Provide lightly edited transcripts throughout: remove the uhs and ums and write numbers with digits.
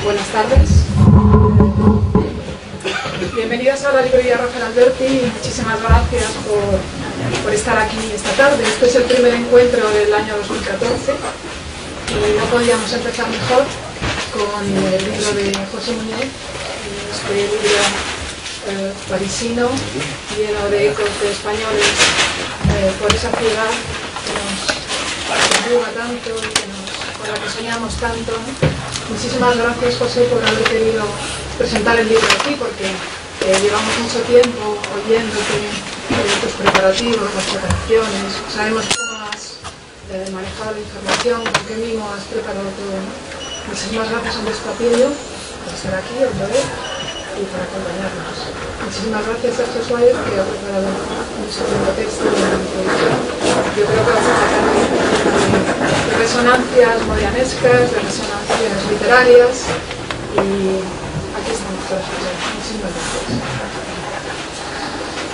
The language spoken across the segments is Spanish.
Buenas tardes. Bienvenidos a la librería Rafael Alberti y muchísimas gracias por estar aquí esta tarde. Este es el primer encuentro del año 2014 y no podíamos empezar mejor con el libro de José Muñoz, este libro parisino, lleno de ecos de españoles por esa ciudad que nos ayuda tanto y con la que soñamos tanto. Muchísimas gracias, José, por haber querido presentar el libro aquí, porque llevamos mucho tiempo oyéndote de tus preparativos, las preparaciones, sabemos cómo has manejado la información, con qué mimo has preparado todo. Muchísimas gracias, Andrés Papillo, por estar aquí otra vez y por acompañarnos. Muchísimas gracias, Sergio Suárez, que ha preparado un segundo texto de la introducción. Yo creo que vas a sacar de resonancias modianescas, de resonancias literarias, y aquí estamos todos. Muchísimas gracias.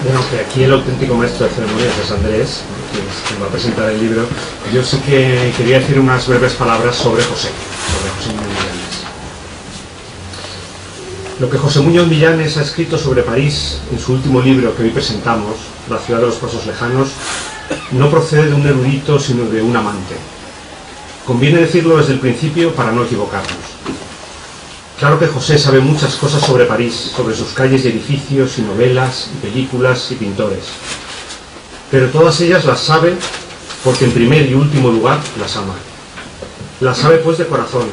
Bueno, que aquí el auténtico maestro de ceremonias es Andrés, quien va a presentar el libro. Yo sí que quería decir unas breves palabras sobre José Muñoz Millanes. Lo que José Muñoz Millanes ha escrito sobre París en su último libro que hoy presentamos, La ciudad de los pasos lejanos, no procede de un erudito, sino de un amante. Conviene decirlo desde el principio para no equivocarnos. Claro que José sabe muchas cosas sobre París, sobre sus calles y edificios, y novelas, y películas, y pintores. Pero todas ellas las sabe porque en primer y último lugar las ama. Las sabe pues de corazón,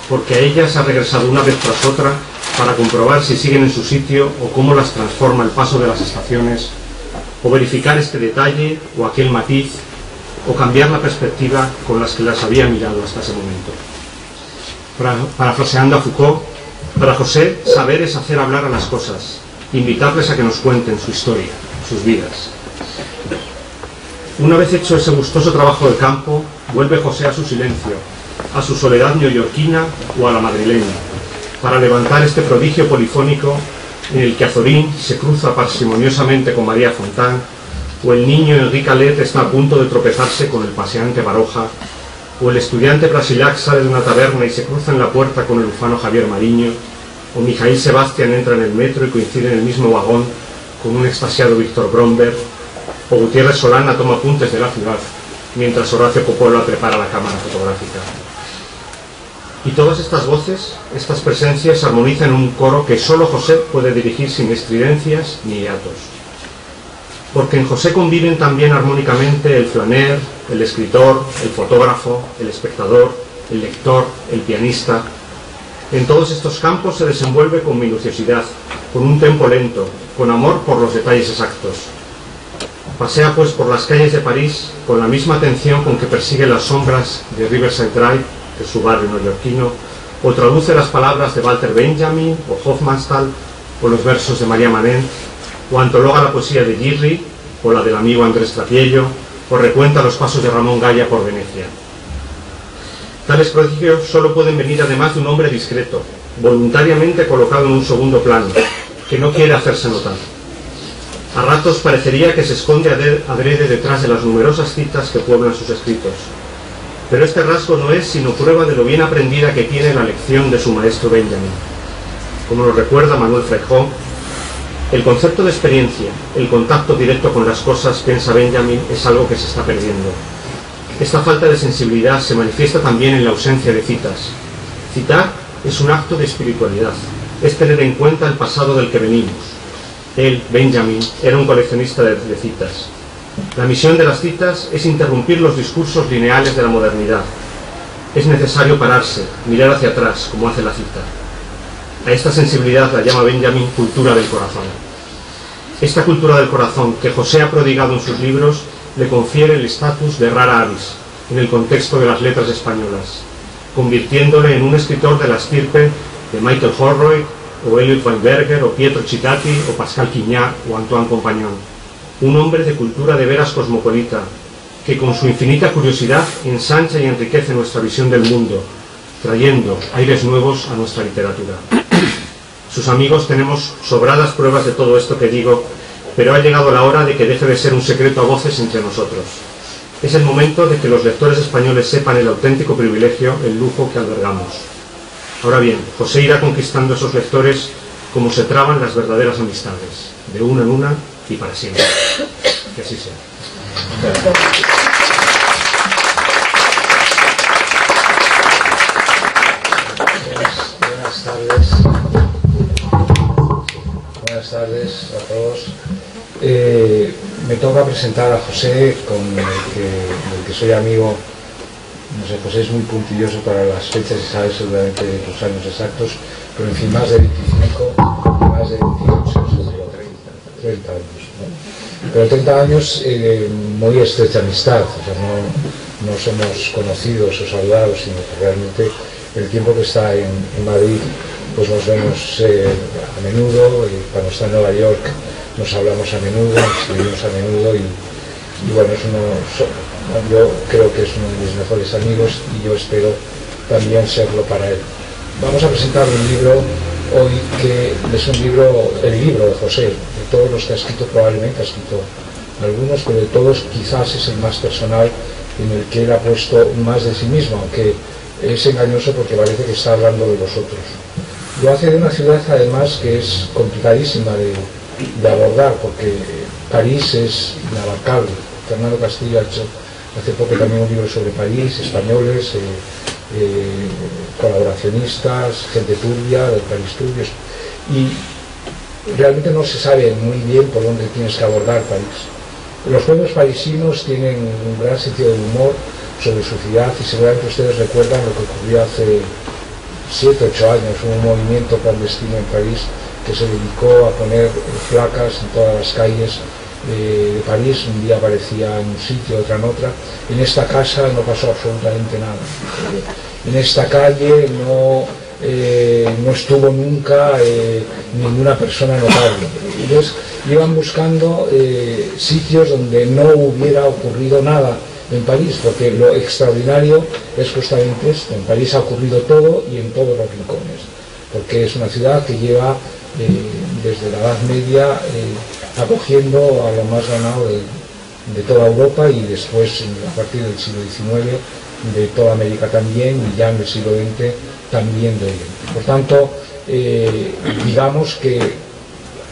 porque a ellas ha regresado una vez tras otra para comprobar si siguen en su sitio o cómo las transforma el paso de las estaciones, o verificar este detalle o aquel matiz, o cambiar la perspectiva con las que las había mirado hasta ese momento. Parafraseando a Foucault, para José, saber es hacer hablar a las cosas, invitarles a que nos cuenten su historia, sus vidas. Una vez hecho ese gustoso trabajo de campo, vuelve José a su silencio, a su soledad neoyorquina o a la madrileña, para levantar este prodigio polifónico en el que Azorín se cruza parsimoniosamente con María Fontán, o el niño Enrique Alet está a punto de tropezarse con el paseante Baroja, o el estudiante Brasilac sale de una taberna y se cruza en la puerta con el ufano Javier Mariño, o Mijaíl Sebastián entra en el metro y coincide en el mismo vagón con un extasiado Víctor Bromberg, o Gutiérrez Solana toma apuntes de la ciudad, mientras Horacio Coppola prepara la cámara fotográfica. Y todas estas voces, estas presencias, armonizan en un coro que solo José puede dirigir sin estridencias ni hiatos. Porque en José conviven también armónicamente el flaner, el escritor, el fotógrafo, el espectador, el lector, el pianista. En todos estos campos se desenvuelve con minuciosidad, con un tempo lento, con amor por los detalles exactos. Pasea pues por las calles de París con la misma atención con que persigue las sombras de Riverside Drive, que es su barrio neoyorquino, o traduce las palabras de Walter Benjamin o Hofmannsthal, o los versos de María Manent, o antologa la poesía de Girri, o la del amigo Andrés Trapiello, o recuenta los pasos de Ramón Gaya por Venecia. Tales prodigios solo pueden venir además de un hombre discreto, voluntariamente colocado en un segundo plano, que no quiere hacerse notar. A ratos parecería que se esconde adrede detrás de las numerosas citas que pueblan sus escritos. Pero este rasgo no es sino prueba de lo bien aprendida que tiene la lección de su maestro Benjamin. Como lo recuerda Manuel Freijó, el concepto de experiencia, el contacto directo con las cosas, piensa Benjamin, es algo que se está perdiendo. Esta falta de sensibilidad se manifiesta también en la ausencia de citas. Citar es un acto de espiritualidad, es tener en cuenta el pasado del que venimos. Él, Benjamin, era un coleccionista de citas. La misión de las citas es interrumpir los discursos lineales de la modernidad. Es necesario pararse, mirar hacia atrás, como hace la cita. A esta sensibilidad la llama Benjamin cultura del corazón. Esta cultura del corazón que José ha prodigado en sus libros le confiere el estatus de rara avis en el contexto de las letras españolas, convirtiéndole en un escritor de la estirpe de Michael Holroyd, o Elliot Weinberger, o Pietro Citati, o Pascal Quignard, o Antoine Compagnon. Un hombre de cultura de veras cosmopolita, que con su infinita curiosidad ensancha y enriquece nuestra visión del mundo, trayendo aires nuevos a nuestra literatura. Sus amigos tenemos sobradas pruebas de todo esto que digo, pero ha llegado la hora de que deje de ser un secreto a voces entre nosotros. Es el momento de que los lectores españoles sepan el auténtico privilegio, el lujo que albergamos. Ahora bien, José irá conquistando esos lectores como se traban las verdaderas amistades, de una en una y para siempre. Que así sea. Buenas tardes a todos. Me toca presentar a José, con el que soy amigo. No sé, José es muy puntilloso para las fechas y sabe seguramente los años exactos, pero en fin, más de 25, más de 28, 30 años, ¿no? Pero 30 años muy estrecha amistad, o sea, no somos conocidos o saludados, sino que realmente el tiempo que está en Madrid, pues nos vemos a menudo, y cuando está en Nueva York nos hablamos a menudo, nos escribimos a menudo, y bueno, yo creo que es uno de mis mejores amigos y yo espero también serlo para él. Vamos a presentar un libro hoy que es el libro de José. De todos los que ha escrito, probablemente ha escrito algunos, pero de todos quizás es el más personal, en el que él ha puesto más de sí mismo, aunque es engañoso porque parece que está hablando de los otros. Lo hace de una ciudad además que es complicadísima de abordar, porque París es inabarcable. Fernando Castillo ha hecho hace poco también un libro sobre París, españoles, colaboracionistas, gente turbia, del París turbio, y realmente no se sabe muy bien por dónde tienes que abordar París. Los pueblos parisinos tienen un gran sentido de humor sobre su ciudad, y seguramente ustedes recuerdan lo que ocurrió hace 7 u 8 años, un movimiento clandestino en París que se dedicó a poner placas en todas las calles de París. Un día aparecía en un sitio, otra en otra. En esta casa no pasó absolutamente nada. En esta calle no estuvo nunca ninguna persona notable. Entonces iban buscando sitios donde no hubiera ocurrido nada en París, porque lo extraordinario es justamente esto: en París ha ocurrido todo y en todos los rincones, porque es una ciudad que lleva desde la Edad Media acogiendo a lo más ganado de toda Europa, y después, a partir del siglo XIX, de toda América también, y ya en el siglo XX también de Oriente. Por tanto, digamos que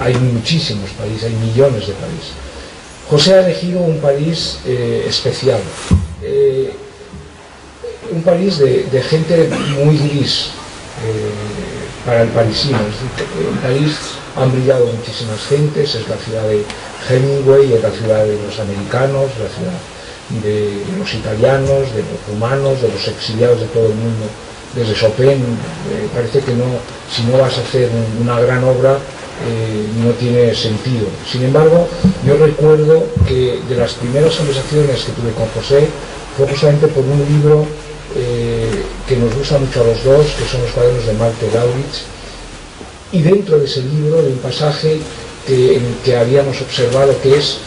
hay muchísimos países, hay millones de países. José ha elegido un país especial, un país de gente muy gris para el parisino. En París han brillado muchísimas gentes, es la ciudad de Hemingway, es la ciudad de los americanos, la ciudad de los italianos, de los rumanos, de los exiliados de todo el mundo, desde Chopin. Parece que si no vas a hacer una gran obra, no tiene sentido. Sin embargo, yo recuerdo que de las primeras conversaciones que tuve con José fue justamente por un libro que nos gusta mucho a los dos, que son los cuadernos de Malte Laurits, y dentro de ese libro hay un pasaje en el que habíamos observado que es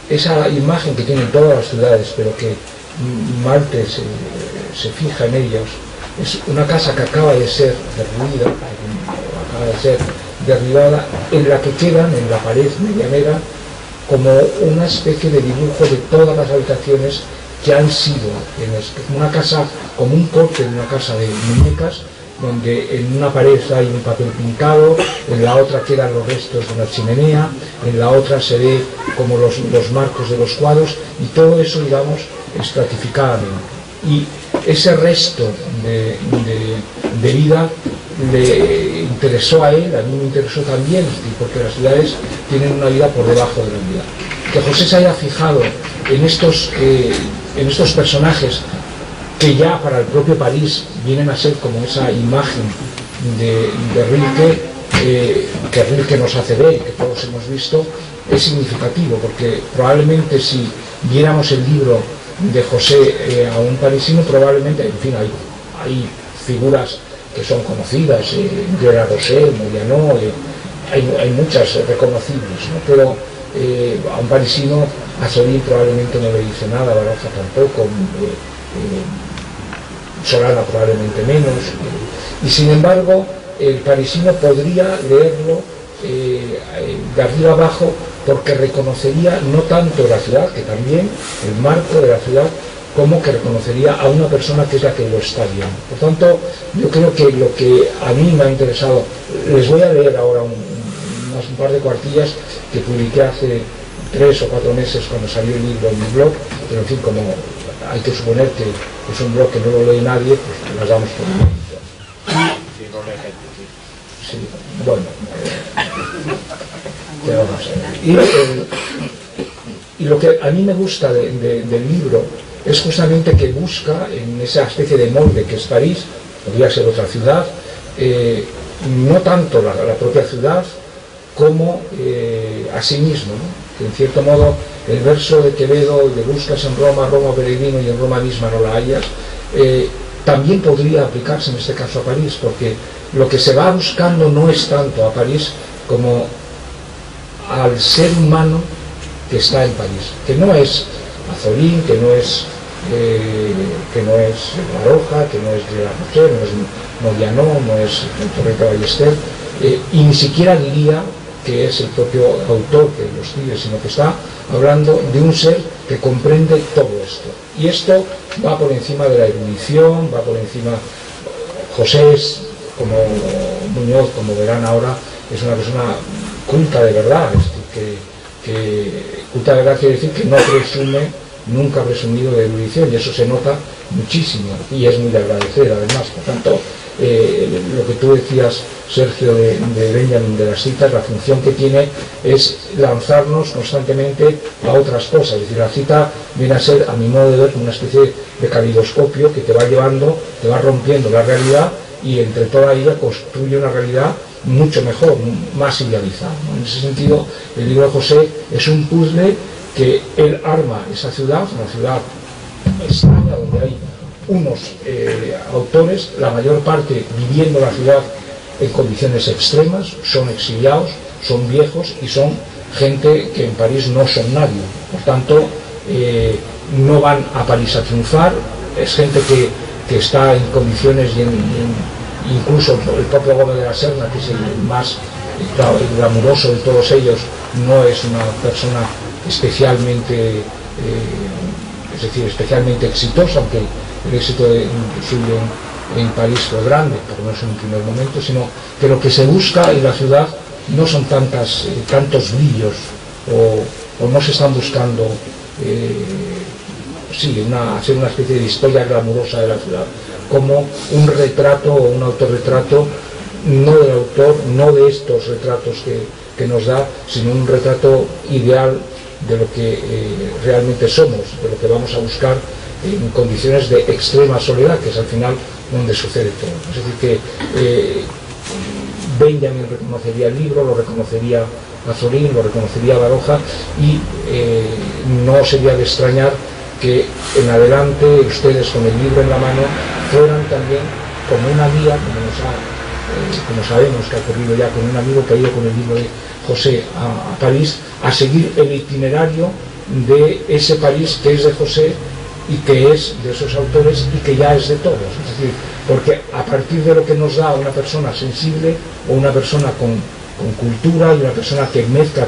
esa imagen que tienen todas las ciudades, pero que Malte se fija en ellos. Es una casa que acaba de ser derruida, acaba de ser derribada, en la que quedan en la pared medianera como una especie de dibujo de todas las habitaciones que han sido una casa, como un corte de una casa de muñecas, donde en una pared hay un papel pintado, en la otra quedan los restos de una chimenea, en la otra se ve como los marcos de los cuadros, y todo eso, digamos, estratificadamente. Y ese resto de vida le interesó a él, a mí me interesó también, porque las ciudades tienen una vida por debajo de la vida. Que José se haya fijado en estos personajes que ya para el propio París vienen a ser como esa imagen de Rilke, que Rilke nos hace ver, que todos hemos visto, es significativo, porque probablemente si viéramos el libro de José a un parisino, probablemente, en fin, hay figuras que son conocidas, Guerra Rosé, Modiano, hay muchas reconocibles, ¿no? Pero a un parisino, a Solí probablemente no le dice nada, Baroja tampoco, Solana probablemente menos, y sin embargo el parisino podría leerlo de arriba abajo, porque reconocería no tanto la ciudad, que también el marco de la ciudad, como que reconocería a una persona que es la que lo está viendo. Por tanto, yo creo que lo que a mí me ha interesado, les voy a leer ahora un par de cuartillas que publiqué hace 3 o 4 meses cuando salió el libro en mi blog, pero en fin, como hay que suponer que es un blog que no lo lee nadie, pues las damos por un sí, bueno, y lo que a mí me gusta del libro es justamente que busca en esa especie de molde que es París, podría ser otra ciudad, no tanto la propia ciudad como a sí mismo, ¿no? Que en cierto modo el verso de Quevedo de buscas en Roma, Roma peregrino y en Roma misma no la hallas, también podría aplicarse en este caso a París, porque lo que se va buscando no es tanto a París como al ser humano que está en París, que no es Azorín, que no es Baroja, que no es de la Rocher, no es Modiano, no es Torreta Ballester, y ni siquiera diría que es el propio autor que lo escribe, sino que está hablando de un ser que comprende todo esto. Y esto va por encima de la erudición, va por encima... José es, como Muñoz, como verán ahora, es una persona culta de verdad, culta de verdad quiere decir que no presume, nunca ha presumido de erudición, y eso se nota muchísimo, y es muy de agradecer además. Por tanto, lo que tú decías, Sergio, de Benjamin, de las citas, la función que tiene es lanzarnos constantemente a otras cosas. Es decir, la cita viene a ser, a mi modo de ver, como una especie de calidoscopio que te va llevando, te va rompiendo la realidad, y entre toda ella construye una realidad mucho mejor, más idealizada, ¿no? En ese sentido, el libro de José es un puzzle que él arma esa ciudad, una ciudad extraña, donde hay unos autores, la mayor parte viviendo la ciudad en condiciones extremas, son exiliados, son viejos y son gente que en París no son nadie. Por tanto, no van a París a triunfar, es gente que está en condiciones incluso el propio Gómez de la Serna, que es el más glamuroso de todos ellos, no es una persona especialmente especialmente exitosa, aunque el éxito suyo en París fue grande, por lo menos en un primer momento, sino que lo que se busca en la ciudad no son tantos brillos, o no se están buscando hacer una especie de historia glamurosa de la ciudad, como un retrato o un autorretrato, no del autor, no de estos retratos que nos da, sino un retrato ideal de lo que realmente somos, de lo que vamos a buscar en condiciones de extrema soledad, que es al final donde sucede todo. Es decir, que Benjamin reconocería el libro, lo reconocería Azorín, lo reconocería Baroja, y no sería de extrañar que en adelante ustedes con el libro en la mano fueran también como una guía, como sabemos que ha ocurrido ya con un amigo que ha ido con el libro de José a París, a seguir el itinerario de ese París que es de José y que es de esos autores y que ya es de todos. Es decir, porque a partir de lo que nos da una persona sensible o una persona con cultura, y una persona que mezcla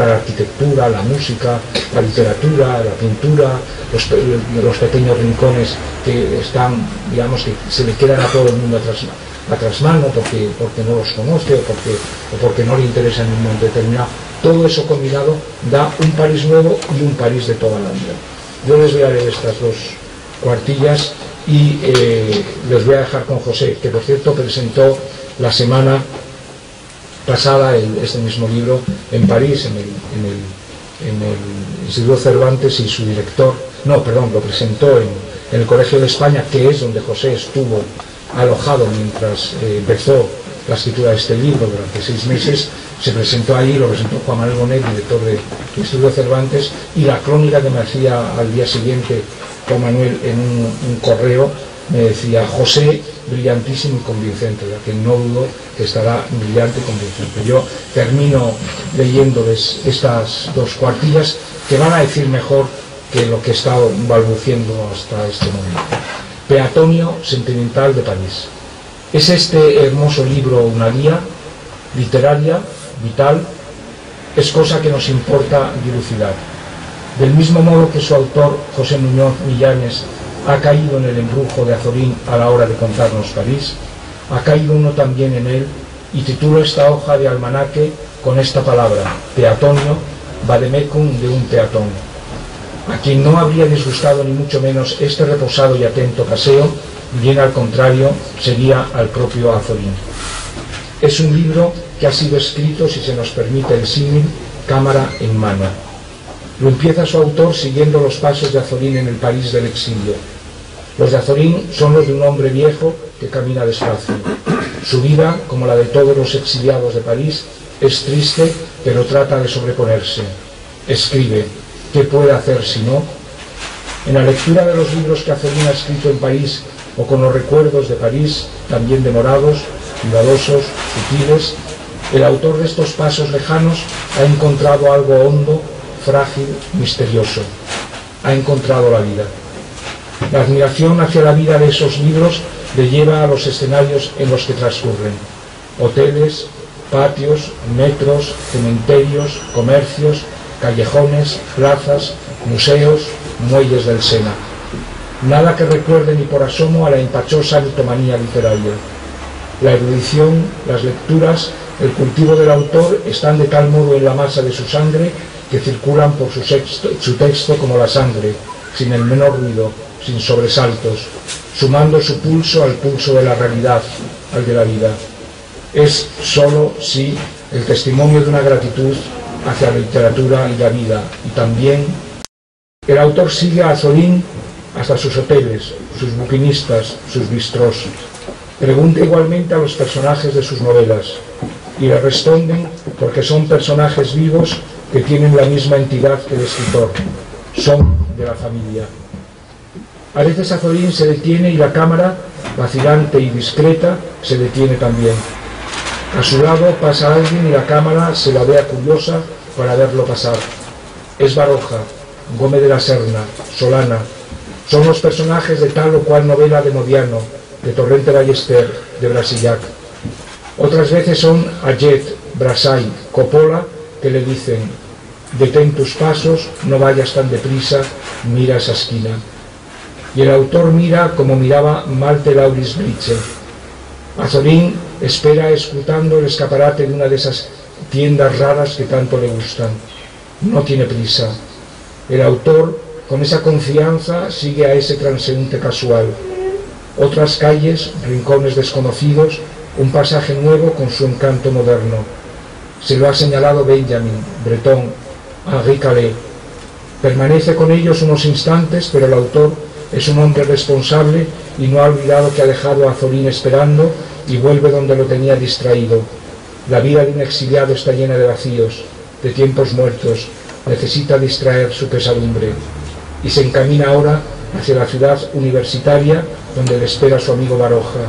la arquitectura, la música, la literatura, la pintura, los pequeños rincones que están, digamos, que se le quedan a todo el mundo a trasmano porque no los conoce o porque no le interesa en un momento determinado. Todo eso combinado da un París nuevo y un París de toda la vida. Yo les voy a leer estas dos cuartillas y les voy a dejar con José, que por cierto presentó la semana pasada este mismo libro en París, en el Instituto Cervantes, y su director, lo presentó en el Colegio de España, que es donde José estuvo alojado mientras empezó la escritura de este libro durante 6 meses. Se presentó allí, lo presentó Juan Manuel Bonet, director del Instituto Cervantes, y la crónica que me hacía al día siguiente Juan Manuel en un correo me decía: José, brillantísimo y convincente, ya que no dudo que estará brillante y convincente. Yo termino leyéndoles estas dos cuartillas que van a decir mejor que lo que he estado balbuciendo hasta este momento. Peatonio sentimental de París. ¿Es este hermoso libro una guía literaria, vital? Es cosa que nos importa dilucidar. Del mismo modo que su autor, José Muñoz Millanes, ha caído en el embrujo de Azorín a la hora de contarnos París, ha caído uno también en él, y titulo esta hoja de almanaque con esta palabra: Peatonio, vademecum de un peatón. A quien no habría disgustado ni mucho menos este reposado y atento paseo, bien al contrario, sería al propio Azorín. Es un libro que ha sido escrito, si se nos permite el símil, cámara en mano. Lo empieza su autor siguiendo los pasos de Azorín en el París del exilio. Los de Azorín son los de un hombre viejo que camina despacio. Su vida, como la de todos los exiliados de París, es triste, pero trata de sobreponerse. Escribe: ¿qué puede hacer si no? En la lectura de los libros que Azorín ha escrito en París, o con los recuerdos de París, también demorados, cuidadosos, sutiles, el autor de estos pasos lejanos ha encontrado algo hondo, frágil, misterioso. Ha encontrado la vida. La admiración hacia la vida de esos libros le lleva a los escenarios en los que transcurren: hoteles, patios, metros, cementerios, comercios, callejones, plazas, museos, muelles del Sena. Nada que recuerde ni por asomo a la empachosa mitomanía literaria. La erudición, las lecturas, el cultivo del autor están de tal modo en la masa de su sangre que circulan por su texto como la sangre, sin el menor ruido, sin sobresaltos, sumando su pulso al pulso de la realidad, al de la vida. Es sólo, sí, el testimonio de una gratitud hacia la literatura y la vida, y también el autor sigue a Azorín hasta sus hoteles, sus buquinistas, sus bistrós. Pregunta igualmente a los personajes de sus novelas, y le responden porque son personajes vivos que tienen la misma entidad que el escritor, son de la familia. A veces Azorín se detiene y la cámara, vacilante y discreta, se detiene también. A su lado pasa alguien y la cámara se la vea curiosa para verlo pasar. Es Baroja, Gómez de la Serna, Solana. Son los personajes de tal o cual novela de Modiano, de Torrente Ballester, de Brasillac. Otras veces son Ayet, Brassai, Coppola, que le dicen: detén tus pasos, no vayas tan deprisa, mira esa esquina. Y el autor mira como miraba Malte Lauris Blitze. Azorín espera escrutando el escaparate de una de esas tiendas raras que tanto le gustan. No tiene prisa. El autor, con esa confianza, sigue a ese transeúnte casual. Otras calles, rincones desconocidos, un pasaje nuevo con su encanto moderno. Se lo ha señalado Benjamin, Breton, Henri Calais. Permanece con ellos unos instantes, pero el autor es un hombre responsable y no ha olvidado que ha dejado a Azorín esperando y vuelve donde lo tenía distraído. La vida de un exiliado está llena de vacíos, de tiempos muertos, necesita distraer su pesadumbre. Y se encamina ahora hacia la ciudad universitaria donde le espera su amigo Baroja.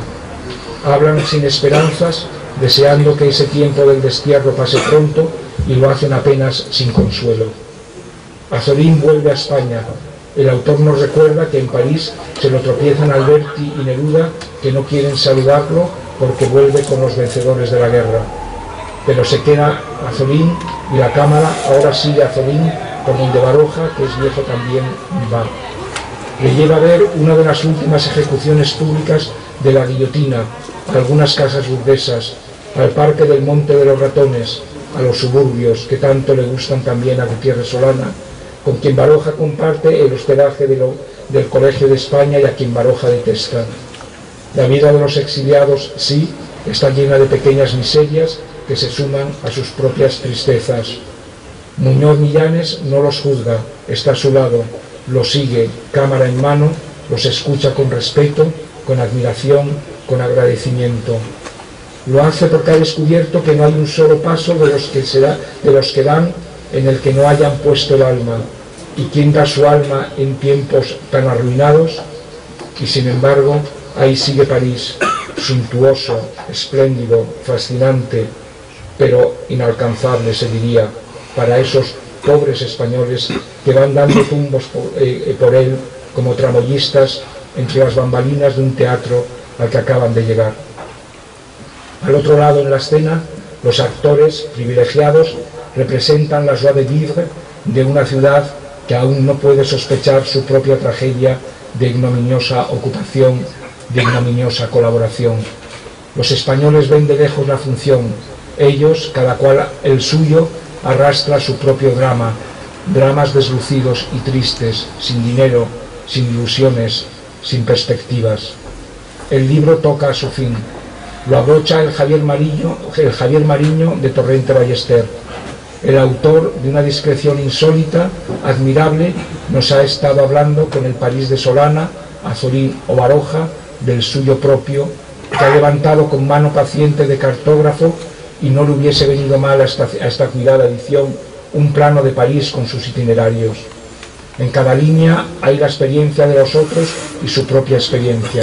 Hablan sin esperanzas, deseando que ese tiempo del destierro pase pronto, y lo hacen apenas sin consuelo. Azorín vuelve a España. El autor nos recuerda que en París se lo tropiezan Alberti y Neruda, que no quieren saludarlo porque vuelve con los vencedores de la guerra. Pero se queda Azorín y la cámara ahora sigue a Azorín por donde Baroja, que es viejo también, va. Le lleva a ver una de las últimas ejecuciones públicas de la guillotina, a algunas casas burguesas, al parque del Monte de los Ratones, a los suburbios que tanto le gustan también a Gutiérrez Solana, con quien Baroja comparte el hospedaje del Colegio de España y a quien Baroja detesta. La vida de los exiliados, sí, está llena de pequeñas miserias que se suman a sus propias tristezas. Muñoz Millanes no los juzga, está a su lado, los sigue, cámara en mano, los escucha con respeto, con admiración, con agradecimiento. Lo hace porque ha descubierto que no hay un solo paso de los que dan en el que no hayan puesto el alma. ¿Y quién da su alma en tiempos tan arruinados? Y sin embargo, ahí sigue París, suntuoso, espléndido, fascinante, pero inalcanzable, se diría, para esos pobres españoles que van dando tumbos por él como tramoyistas entre las bambalinas de un teatro al que acaban de llegar. Al otro lado en la escena, los actores privilegiados representan la joie de vivre de una ciudad que aún no puede sospechar su propia tragedia de ignominiosa ocupación, de ignominiosa colaboración. Los españoles ven de lejos la función, ellos, cada cual el suyo, arrastra su propio drama, dramas deslucidos y tristes, sin dinero, sin ilusiones, sin perspectivas. El libro toca a su fin. Lo abrocha el Javier Mariño de Torrente Ballester. El autor, de una discreción insólita, admirable, nos ha estado hablando con el París de Solana, Azorín o Baroja, del suyo propio, que ha levantado con mano paciente de cartógrafo, y no le hubiese venido mal a esta cuidada edición un plano de París con sus itinerarios. En cada línea hay la experiencia de los otros y su propia experiencia.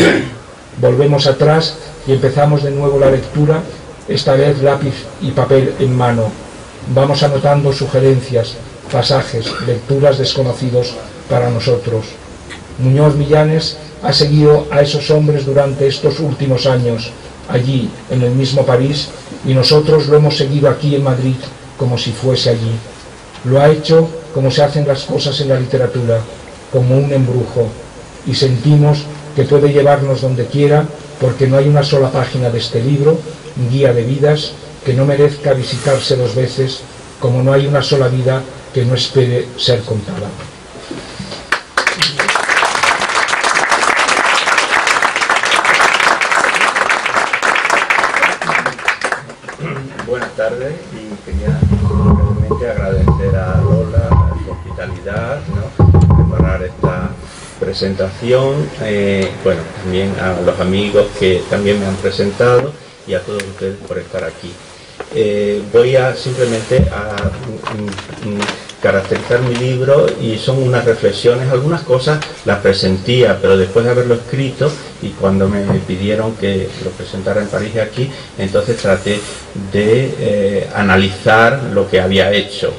Volvemos atrás y empezamos de nuevo la lectura, esta vez lápiz y papel en mano. Vamos anotando sugerencias, pasajes, lecturas desconocidos para nosotros. Muñoz Millanes ha seguido a esos hombres durante estos últimos años, allí, en el mismo París, y nosotros lo hemos seguido aquí en Madrid, como si fuese allí. Lo ha hecho como se hacen las cosas en la literatura, como un embrujo, y sentimos que puede llevarnos donde quiera, porque no hay una sola página de este libro, guía de vidas, que no merezca visitarse 2 veces, como no hay una sola vida que no espere ser contada. Buenas tardes, y quería realmente agradecer a Lola su hospitalidad, ¿no?, preparar esta presentación, bueno, también a los amigos que también me han presentado y a todos ustedes por estar aquí. Voy a simplemente a caracterizar mi libro, y son unas reflexiones. Algunas cosas las presentía, pero después de haberlo escrito y cuando me pidieron que lo presentara en París y aquí, entonces traté de analizar lo que había hecho,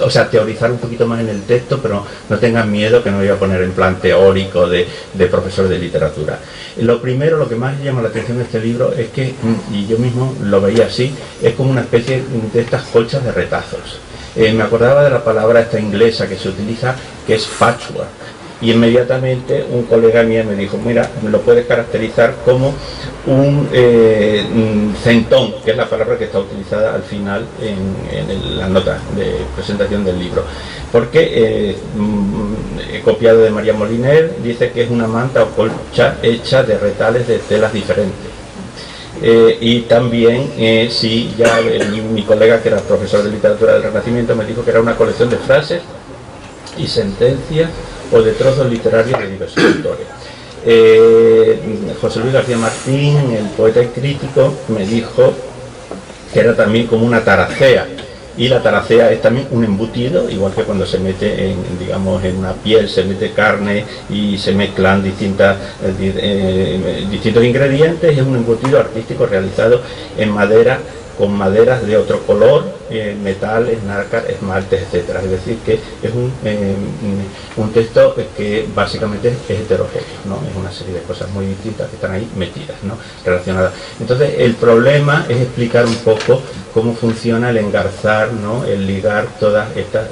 o sea, teorizar un poquito más en el texto, pero no tengan miedo que no voy a poner en plan teórico de profesor de literatura. Lo primero, lo que más llama la atención de este libro es que, y yo mismo lo veía así, es como una especie de estas colchas de retazos. Me acordaba de la palabra esta inglesa que se utiliza, que es patchwork, y inmediatamente un colega mío me dijo: mira, me lo puedes caracterizar como un centón, que es la palabra que está utilizada al final en la nota de presentación del libro, porque he copiado de María Moliner, dice que es una manta o colcha hecha de retales de telas diferentes. Y también, sí, ya mi colega, que era profesor de literatura del Renacimiento, me dijo que era una colección de frases y sentencias o de trozos literarios de diversos autores. José Luis García Martín, el poeta y crítico, me dijo que era también como una taracea, y la taracea es también un embutido, igual que cuando se mete digamos, en una piel se mete carne y se mezclan distintos ingredientes. Es un embutido artístico realizado en madera, con maderas de otro color, metales, nácar, esmaltes, etcétera. Es decir, que es un texto que básicamente es heterogéneo, ¿no? Es una serie de cosas muy distintas que están ahí metidas, ¿no?, relacionadas. Entonces, el problema es explicar un poco cómo funciona el engarzar, ¿no?, el ligar todas esta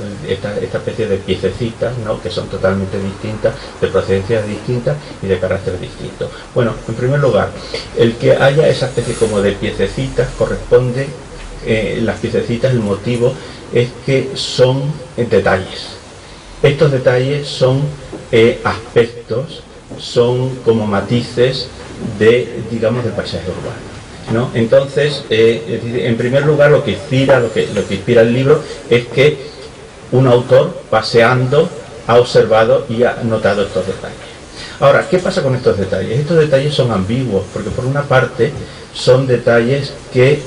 especie de piececitas, ¿no?, que son totalmente distintas, de procedencias distintas y de carácter distinto. Bueno, en primer lugar, el que haya esa especie como de piececitas corresponde, las piececitas, el motivo es que son detalles. Estos detalles son aspectos, son como matices de, digamos, del paisaje urbano, ¿no? Entonces, en primer lugar, lo que inspira el libro es que un autor, paseando, ha observado y ha notado estos detalles. Ahora, ¿qué pasa con estos detalles? Estos detalles son ambiguos, porque por una parte son detalles que,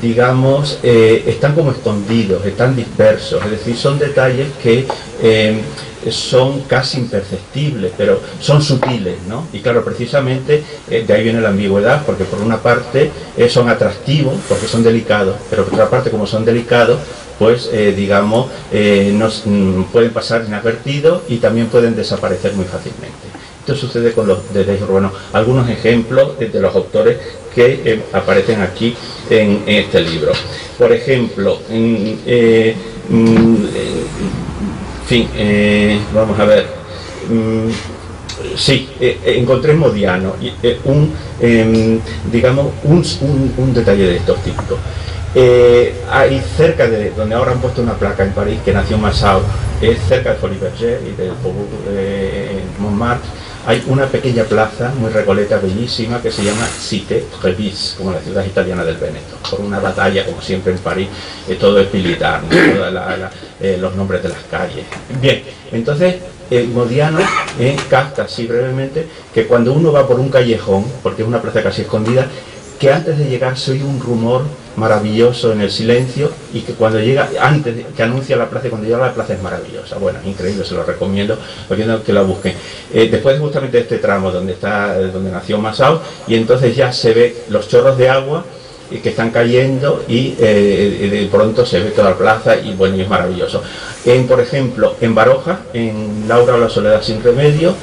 digamos, están como escondidos, están dispersos, es decir, son detalles que son casi imperceptibles, pero son sutiles, ¿no? Y claro, precisamente de ahí viene la ambigüedad, porque por una parte son atractivos, porque son delicados, pero por otra parte, como son delicados, pues digamos, pueden pasar inadvertidos y también pueden desaparecer muy fácilmente. Esto sucede con los detalles urbanos. Algunos ejemplos de los autores que aparecen aquí en este libro. Por ejemplo, vamos a ver. Sí, encontré en Modiano digamos un detalle de estos típicos. Hay cerca de donde ahora han puesto una placa en París, que nació Massau, es cerca de Folies Bergère y del Faubourg Montmartre. Hay una pequeña plaza muy recoleta, bellísima, que se llama Cité Trevis, como la ciudad italiana del Véneto, por una batalla, como siempre en París, todo es militar, ¿no? Los nombres de las calles. Bien, entonces Modiano capta así brevemente que cuando uno va por un callejón, porque es una plaza casi escondida, que antes de llegar se oye un rumor maravilloso en el silencio, y que cuando llega, que anuncia la plaza, y cuando llega a la plaza es maravillosa. Bueno, increíble, se lo recomiendo que la busquen. Después justamente de este tramo donde nació Massau, y entonces ya se ve los chorros de agua que están cayendo, y de pronto se ve toda la plaza, y bueno, y es maravilloso. Por ejemplo, en Baroja, en Laura o la soledad sin remedio,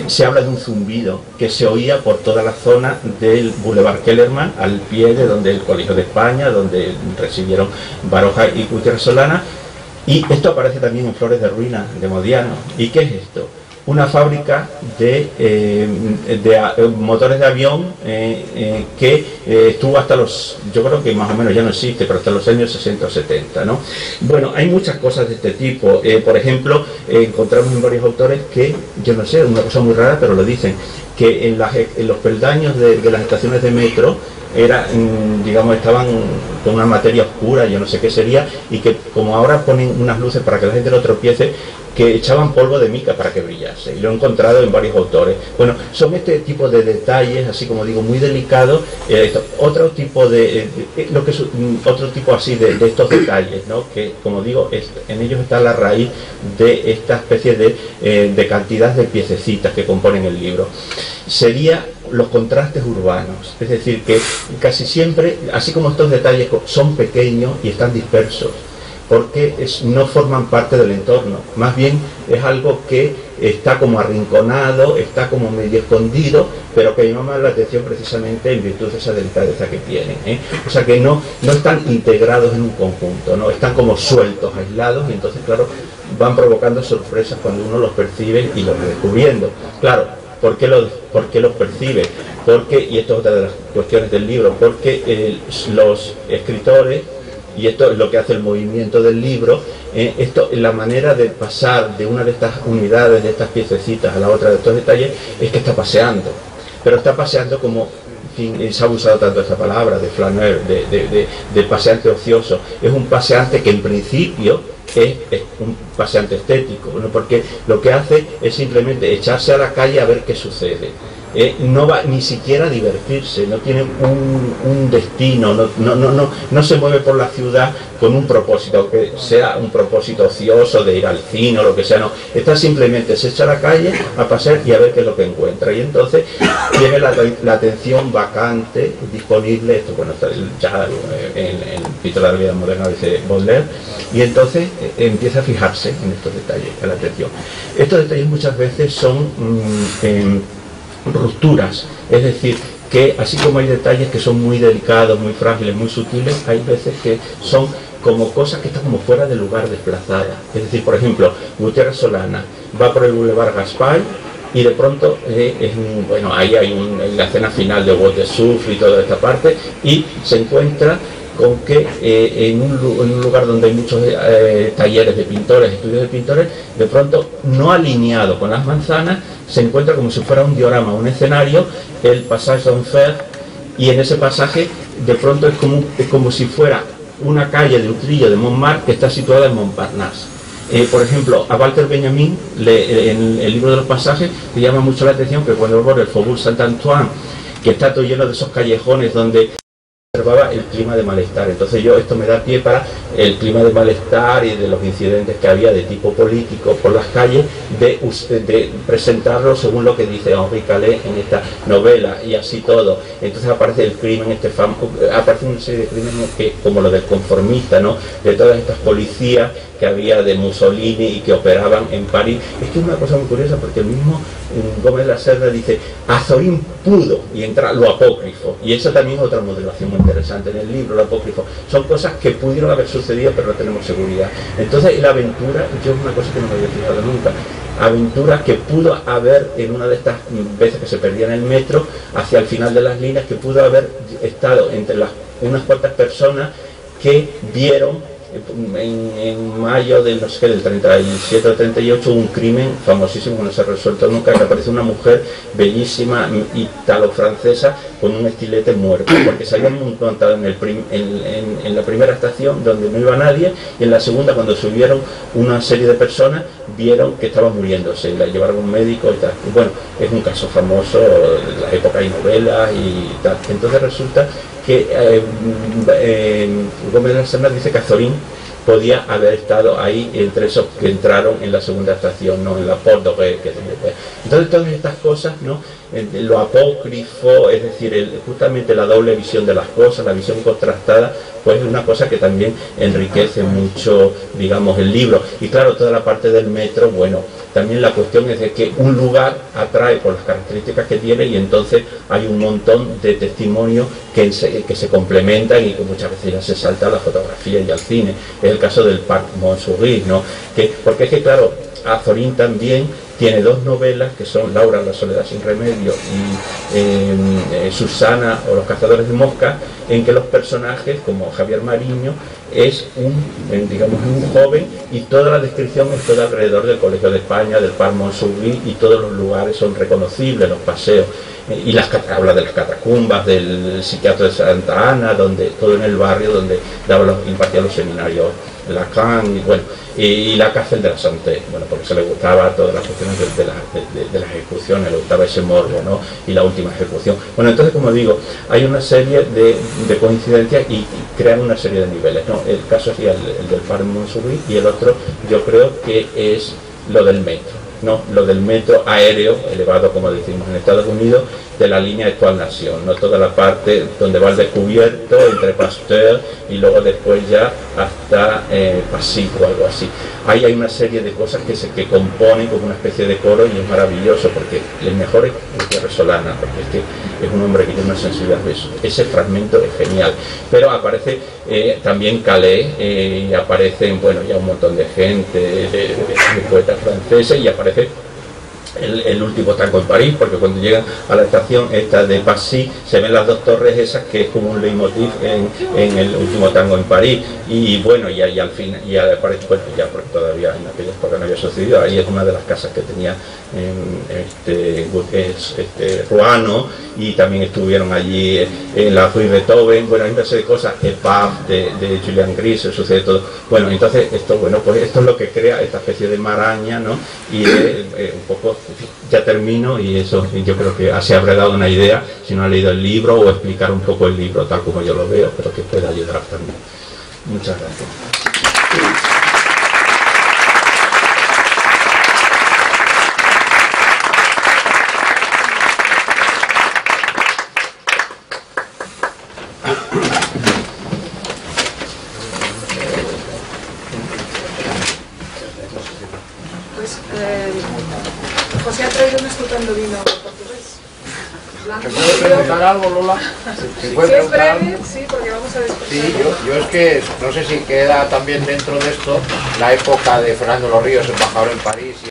se habla de un zumbido que se oía por toda la zona del Boulevard Kellerman, al pie de donde el Colegio de España, donde recibieron Baroja y Gutiérrez Solana, y esto aparece también en Flores de Ruina de Modiano. ¿Y qué es esto? Una fábrica de motores de avión que estuvo hasta yo creo que más o menos ya no existe, pero hasta los años 60 o 70, ¿no? Bueno, hay muchas cosas de este tipo. Por ejemplo, encontramos en varios autores que, yo no sé, una cosa muy rara, pero lo dicen, que en los peldaños de las estaciones de metro digamos, estaban con una materia oscura, yo no sé qué sería, y que como ahora ponen unas luces para que la gente no tropiece, que echaban polvo de mica para que brillase, y lo he encontrado en varios autores. Bueno, son este tipo de detalles, así como digo, muy delicados. Otro tipo así de estos detalles, ¿no? Que, como digo, en ellos está la raíz de esta especie de cantidad de piececitas que componen el libro. Sería los contrastes urbanos, es decir, que casi siempre, así como estos detalles son pequeños y están dispersos, porque no forman parte del entorno, más bien es algo que está como arrinconado, está como medio escondido, pero que llama la atención precisamente en virtud de esa delicadeza que tienen, O sea que no están integrados en un conjunto, ¿no? Están como sueltos, aislados, y entonces, claro, van provocando sorpresas cuando uno los percibe y los va descubriendo. Claro, ¿por qué los percibe? Porque, y esto es otra de las cuestiones del libro, porque los escritores, y esto es lo que hace el movimiento del libro, la manera de pasar de una de estas unidades, de estas piececitas, a la otra de estos detalles, es que está paseando. Pero está paseando como, en fin, se ha usado tanto esa palabra, de flaneur, de paseante ocioso. Es un paseante que en principio es un paseante estético, ¿no? Porque lo que hace es simplemente echarse a la calle a ver qué sucede. No va ni siquiera a divertirse, no tiene un destino, no se mueve por la ciudad con un propósito, aunque sea un propósito ocioso de ir al cine o lo que sea, no. Está simplemente, se echa a la calle a pasear y a ver qué es lo que encuentra, y entonces tiene la atención vacante, disponible, esto bueno, ya en el título de la vida moderna dice Baudelaire, y entonces empieza a fijarse en estos detalles, en la atención. Estos detalles muchas veces son rupturas, es decir, que así como hay detalles que son muy delicados, muy frágiles, muy sutiles, hay veces que son como cosas que están como fuera de lugar, desplazadas. Es decir, por ejemplo, Gutiérrez Solana va por el Boulevard Gaspar y de pronto bueno, ahí hay la escena final de Bois de Soufre y toda esta parte, y se encuentra con que en un lugar donde hay muchos talleres de pintores, estudios de pintores, de pronto, no alineado con las manzanas, se encuentra como si fuera un diorama, un escenario, el Passage d'Enfer, y en ese pasaje de pronto es como si fuera una calle de Utrillo de Montmartre que está situada en Montparnasse. Por ejemplo, a Walter Benjamin, en el libro de los pasajes, le llama mucho la atención que cuando va por el Faubourg Saint-Antoine, que está todo lleno de esos callejones donde observaba el clima de malestar. Entonces esto me da pie para el clima de malestar y de los incidentes que había de tipo político por las calles, de presentarlo según lo que dice Henri Calais en esta novela, y así todo. Entonces aparece el crimen, aparece una serie de crímenes que, como lo del conformista, ¿no?, de todas estas policías que había de Mussolini y que operaban en París. Es que es una cosa muy curiosa, porque el mismo Gómez de la Serna dice: Azorín pudo, y entra lo apócrifo, y eso también es otra modelación muy interesante en el libro. Lo apócrifo son cosas que pudieron haber sucedido, pero no tenemos seguridad. Entonces la aventura, yo es una cosa que no me había fijado nunca, aventura que pudo haber, en una de estas veces que se perdía en el metro, hacia el final de las líneas, que pudo haber estado entre unas cuantas personas que vieron en mayo del, no sé qué, del 37 o 38, un crimen famosísimo que no se ha resuelto nunca, que aparece una mujer bellísima, italo-francesa, con un estilete muerto, porque se habían montado en la primera estación donde no iba nadie, y en la segunda, cuando subieron una serie de personas, vieron que estaba muriéndose, y la llevaron a un médico y tal. Y bueno, es un caso famoso, en la época hay novelas y tal. Entonces resulta que Gómez de la Serna dice que Azorín podía haber estado ahí entre esos que entraron en la segunda estación, no en la Porte d'Oreille, que es donde fue. Entonces todas estas cosas, ¿no?, lo apócrifo, es decir, justamente la doble visión de las cosas, la visión contrastada, pues es una cosa que también enriquece mucho, digamos, el libro. Y claro, toda la parte del metro, bueno, también la cuestión es de que un lugar atrae por las características que tiene, y entonces hay un montón de testimonios que se complementan y que muchas veces ya se salta a la fotografía y al cine. Es el caso del Parc Montsouris, ¿no? Porque es que, claro, Azorín también tiene dos novelas que son Laura, la soledad sin remedio, y Susana o los cazadores de moscas, en que los personajes, como Javier Mariño, es digamos, un joven, y toda la descripción es toda alrededor del Colegio de España, del Parc Montsouris, y todos los lugares son reconocibles, los paseos, y habla de las catacumbas, del psiquiatra de Santa Ana, donde todo en el barrio donde impartía los seminarios Lacan, y bueno, y la cárcel de la Santé, bueno, porque se le gustaba todas las cuestiones de las ejecuciones, le gustaba ese morbo, ¿no?, y la última ejecución. Bueno, entonces, como digo, hay una serie de coincidencias y crean una serie de niveles, ¿no? El caso sería el del Parc Montsouris, y el otro yo creo que es lo del metro, ¿no?, lo del metro aéreo elevado, como decimos en Estados Unidos, de la línea Étoile-Nation, no toda la parte donde va el descubierto entre Pasteur y luego después ya hasta Passy o algo así. Ahí hay una serie de cosas que componen como una especie de coro, y es maravilloso, porque el mejor es Gutiérrez Solana, porque es que es un hombre que tiene una sensibilidad de eso. Ese fragmento es genial, pero aparece también Calais, y aparecen, bueno, ya un montón de gente, de poetas franceses, y aparece el último tango en París, porque cuando llegan a la estación esta de Passy se ven las dos torres esas, que es como un leitmotiv en el último tango en París, y bueno, y al fin ya aparece, bueno, ya porque todavía en aquella época no había sucedido, ahí es una de las casas que tenía Ruano, y también estuvieron allí en la Rue Beethoven, bueno, hay una serie de cosas, Epaf de Julian Gris, sucede todo. Bueno, entonces esto, bueno, pues esto es lo que crea esta especie de maraña, ¿no? Y un poco, ya termino, y eso yo creo que se habrá dado una idea, si no ha leído el libro, o explicar un poco el libro tal como yo lo veo, pero que pueda ayudar también. Muchas gracias. José ha traído un estupendo vino portugués. ¿Te puedo preguntar algo, Lola? Si es breve, sí, porque vamos a despedir. Sí, yo es que no sé si queda también dentro de esto la época de Fernando Los Ríos, embajador en París.